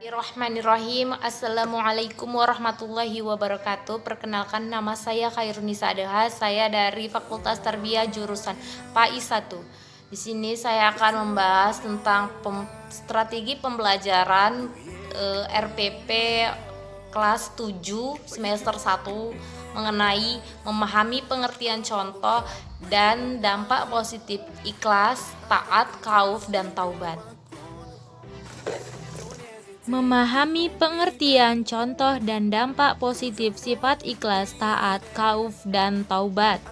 Bismillahirrahmanirrahim. Assalamualaikum warahmatullahi wabarakatuh. Perkenalkan, nama saya Khairunisa Adeha. Saya dari Fakultas Tarbiyah jurusan PAI 1. Di sini saya akan membahas tentang strategi pembelajaran RPP kelas 7 semester 1 mengenai memahami pengertian contoh dan dampak positif ikhlas, taat, khauf, dan taubat. Memahami pengertian, contoh, dan dampak positif sifat ikhlas, taat, khauf, dan taubat.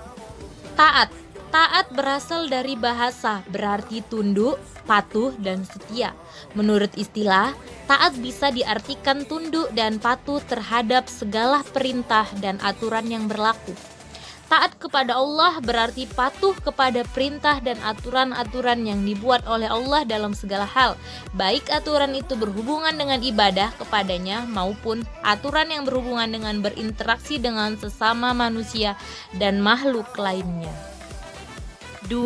Taat. Taat berasal dari bahasa, berarti tunduk, patuh, dan setia. Menurut istilah, taat bisa diartikan tunduk dan patuh terhadap segala perintah dan aturan yang berlaku. Taat kepada Allah berarti patuh kepada perintah dan aturan-aturan yang dibuat oleh Allah dalam segala hal, baik aturan itu berhubungan dengan ibadah kepadanya maupun aturan yang berhubungan dengan berinteraksi dengan sesama manusia dan makhluk lainnya. 2.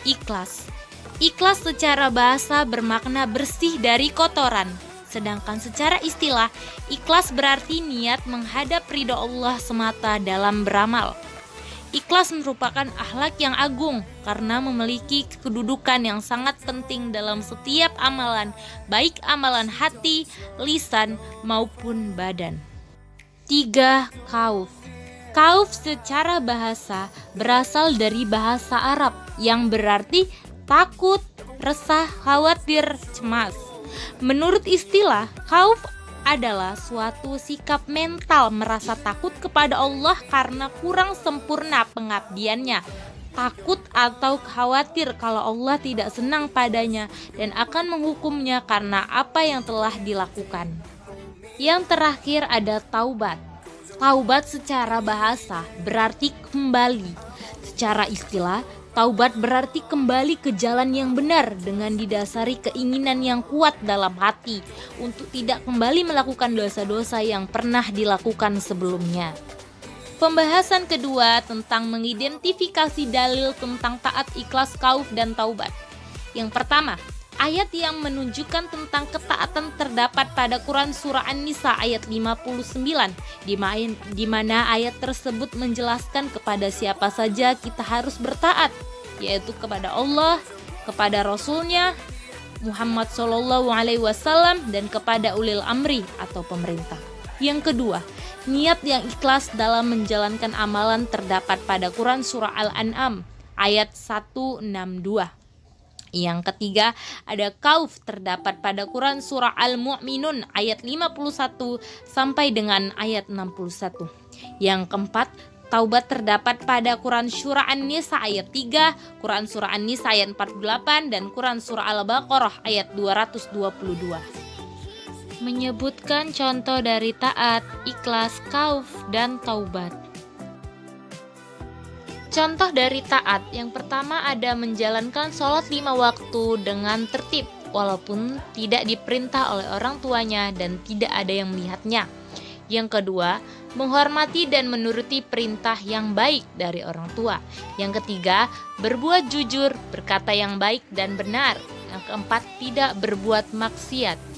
Ikhlas. Ikhlas secara bahasa bermakna bersih dari kotoran. Sedangkan secara istilah, ikhlas berarti niat menghadap ridho Allah semata dalam beramal. Ikhlas merupakan akhlak yang agung karena memiliki kedudukan yang sangat penting dalam setiap amalan, baik amalan hati, lisan, maupun badan. 3. Khauf. Khauf secara bahasa berasal dari bahasa Arab yang berarti takut, resah, khawatir, cemas. Menurut istilah, khauf adalah suatu sikap mental merasa takut kepada Allah karena kurang sempurna pengabdiannya, takut atau khawatir kalau Allah tidak senang padanya dan akan menghukumnya karena apa yang telah dilakukan. Yang terakhir ada taubat. Taubat secara bahasa berarti kembali. Secara istilah, taubat berarti kembali ke jalan yang benar dengan didasari keinginan yang kuat dalam hati untuk tidak kembali melakukan dosa-dosa yang pernah dilakukan sebelumnya. Pembahasan kedua tentang mengidentifikasi dalil tentang taat, ikhlas, khauf, dan taubat. Yang pertama, ayat yang menunjukkan tentang ketaatan terdapat pada Quran Surah An-Nisa ayat 59, di mana ayat tersebut menjelaskan kepada siapa saja kita harus bertaat, yaitu kepada Allah, kepada Rasulnya Muhammad SAW, dan kepada ulil amri atau pemerintah. Yang kedua, niat yang ikhlas dalam menjalankan amalan terdapat pada Quran Surah Al-An'am ayat 162. Yang ketiga, ada khauf terdapat pada Quran Surah Al-Mu'minun ayat 51 sampai dengan ayat 61. Yang keempat, taubat terdapat pada Quran Surah An-Nisa ayat 3, Quran Surah An-Nisa ayat 48, dan Quran Surah Al-Baqarah ayat 222. Menyebutkan contoh dari taat, ikhlas, khauf, dan taubat. Contoh dari taat, yang pertama ada menjalankan sholat 5 waktu dengan tertib, walaupun tidak diperintah oleh orang tuanya dan tidak ada yang melihatnya. Yang kedua, menghormati dan menuruti perintah yang baik dari orang tua. Yang ketiga, berbuat jujur, berkata yang baik dan benar. Yang keempat, tidak berbuat maksiat.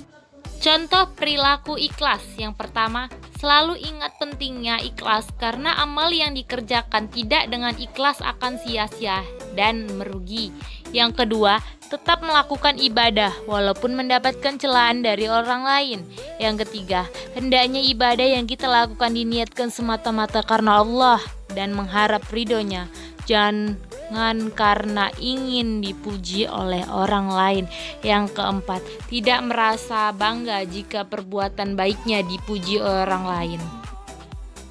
Contoh perilaku ikhlas. Yang pertama, selalu ingat pentingnya ikhlas karena amal yang dikerjakan tidak dengan ikhlas akan sia-sia dan merugi. Yang kedua, tetap melakukan ibadah walaupun mendapatkan celaan dari orang lain. Yang ketiga, hendaknya ibadah yang kita lakukan diniatkan semata-mata karena Allah dan mengharap ridhonya, jangan karena ingin dipuji oleh orang lain. Yang keempat, tidak merasa bangga jika perbuatan baiknya dipuji orang lain.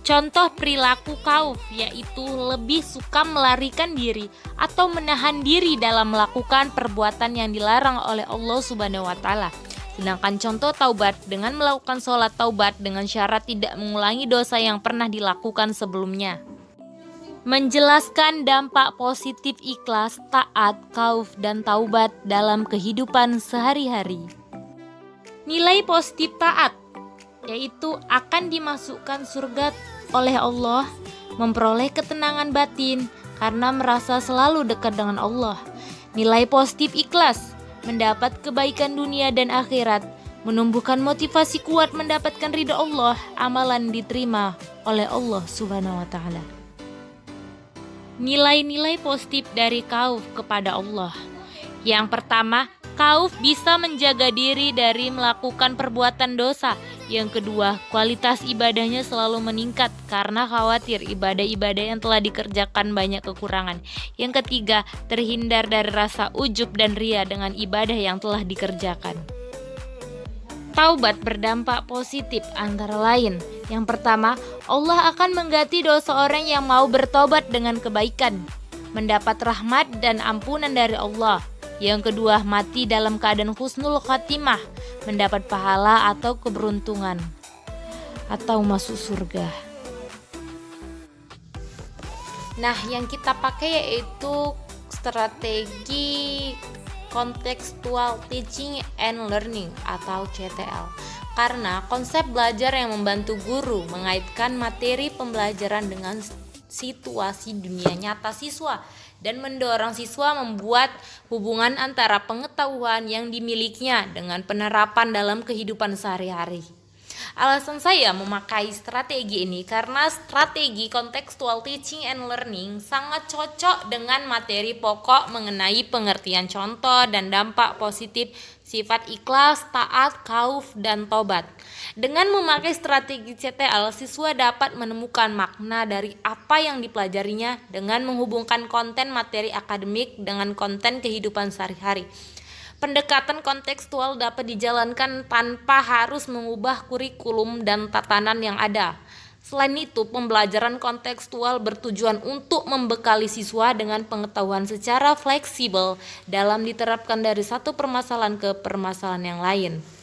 Contoh perilaku khauf yaitu lebih suka melarikan diri atau menahan diri dalam melakukan perbuatan yang dilarang oleh Allah Subhanahu wa taala. Sedangkan contoh taubat dengan melakukan sholat taubat dengan syarat tidak mengulangi dosa yang pernah dilakukan sebelumnya. Menjelaskan dampak positif ikhlas, taat, khauf, dan taubat dalam kehidupan sehari-hari. Nilai positif taat yaitu akan dimasukkan surga oleh Allah, memperoleh ketenangan batin karena merasa selalu dekat dengan Allah. Nilai positif ikhlas, mendapat kebaikan dunia dan akhirat, menumbuhkan motivasi kuat mendapatkan ridha Allah, amalan diterima oleh Allah Subhanahu wa taala. Nilai-nilai positif dari khauf kepada Allah. Yang pertama, khauf bisa menjaga diri dari melakukan perbuatan dosa. Yang kedua, kualitas ibadahnya selalu meningkat karena khawatir ibadah-ibadah yang telah dikerjakan banyak kekurangan. Yang ketiga, terhindar dari rasa ujub dan ria dengan ibadah yang telah dikerjakan. Taubat berdampak positif antara lain. Yang pertama, Allah akan mengganti dosa orang yang mau bertobat dengan kebaikan, mendapat rahmat dan ampunan dari Allah. Yang kedua, mati dalam keadaan husnul khatimah, mendapat pahala atau keberuntungan, atau masuk surga. Nah, yang kita pakai yaitu strategi Contextual Teaching and Learning atau CTL. Karena konsep belajar yang membantu guru mengaitkan materi pembelajaran dengan situasi dunia nyata siswa dan mendorong siswa membuat hubungan antara pengetahuan yang dimilikinya dengan penerapan dalam kehidupan sehari-hari. Alasan saya memakai strategi ini karena strategi Contextual Teaching and Learning sangat cocok dengan materi pokok mengenai pengertian contoh dan dampak positif sifat ikhlas, taat, khauf, dan tobat. Dengan memakai strategi CTL, siswa dapat menemukan makna dari apa yang dipelajarinya dengan menghubungkan konten materi akademik dengan konten kehidupan sehari-hari. Pendekatan kontekstual dapat dijalankan tanpa harus mengubah kurikulum dan tatanan yang ada. Selain itu, pembelajaran kontekstual bertujuan untuk membekali siswa dengan pengetahuan secara fleksibel dalam diterapkan dari satu permasalahan ke permasalahan yang lain.